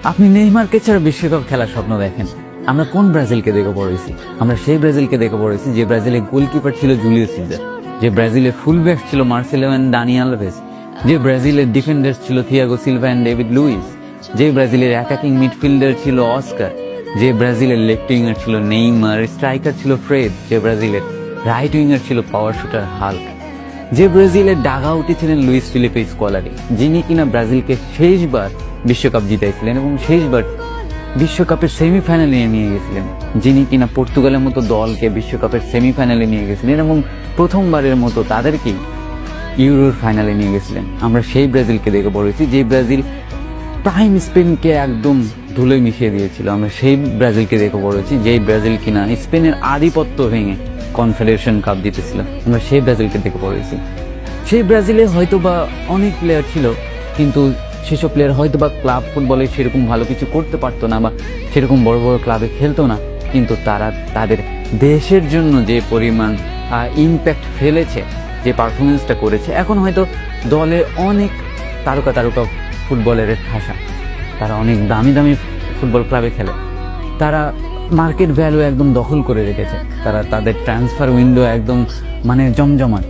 আপনি নেইমারকে ছাড়া বিশ্বকাপ খেলার স্বপ্ন দেখেন? আমরা কোন ব্রাজিলকে দেখে পড়েছি? আমরা সেই ব্রাজিলকে দেখে পড়েছি যে ব্রাজিলের গোলকিপার ছিল জুলিয়াস সিজার, যে ব্রাজিলের ফুলব্যাক ছিল মার্সেলো এন্ড দানি আলভেস, যে ব্রাজিলের ডিফেন্ডার ছিল Thiago Silva and David Luiz, যে ব্রাজিলের অ্যাটাকিং মিডফিল্ডার ছিল অস্কার, যে ব্রাজিলের লেফট উইঙ্গার ছিল নেইমার, স্ট্রাইকার ছিল ফ্রেড, যে ব্রাজিলের রাইট উইঙ্গার ছিল পাওয়ার শুটার হাল্ক, যে ব্রাজিলের ডাগআউটে ছিলেন লুইস ফিলিপে স্কলারি, যিনি কিনা ব্রাজিলকে শেষবার বিশ্বকাপ জিতাইছিলেন এবং শেষবার বিশ্বকাপের সেমিফাইনালে নিয়ে গেছিলেন, যিনি কিনা পর্তুগালের মতো দলকে বিশ্বকাপের সেমিফাইনালে নিয়ে গেছিলেন এবং প্রথমবারের মতো তাদেরকেই ইউরোর ফাইনালে নিয়ে গেছিলেন। আমরা সেই ব্রাজিলকে দেখে পড়েছি যে ব্রাজিল প্রাইম স্পেনকে একদম ধুলোয় মিশিয়ে দিয়েছিল। আমরা সেই ব্রাজিলকে দেখে পড়েছি যেই ব্রাজিল কিনা স্পেনের আধিপত্য ভেঙে কনফেডারেশন কাপ জিতেছিল। আমরা সেই ব্রাজিলকে দেখে পড়েছি। সেই ব্রাজিলে হয়তো বা অনেক প্লেয়ার ছিল, কিন্তু সেসব প্লেয়ার হয়তো বা ক্লাব ফুটবলে সেরকম ভালো কিছু করতে পারতো না বা সেরকম বড় বড় ক্লাবে খেলতো না, কিন্তু তারা তাদের দেশের জন্য যে পরিমাণ ইম্প্যাক্ট ফেলেছে, যে পারফরমেন্সটা করেছে, এখন হয়তো দলে অনেক তারকা ফুটবলের ভাষা, তারা অনেক দামি দামি ফুটবল ক্লাবে খেলে, তারা মার্কেট ভ্যালু একদম দখল করে রেখেছে, তারা তাদের ট্রান্সফার উইন্ডো একদম মানে জমজমাট।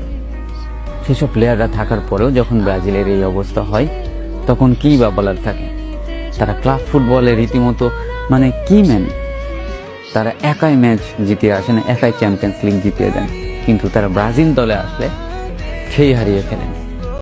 সেসব প্লেয়াররা থাকার পরেও যখন ব্রাজিলের এই অবস্থা হয়, তখন কী বা বলার থাকে? তারা ক্লাব ফুটবলে রীতিমতো মানে কি ম্যান, তারা একাই ম্যাচ জিতিয়ে আসেন, একাই চ্যাম্পিয়ন্স লিগ জিতিয়ে দেন, কিন্তু তারা ব্রাজিল দলে আসলে সেই হারিয়ে ফেলেন।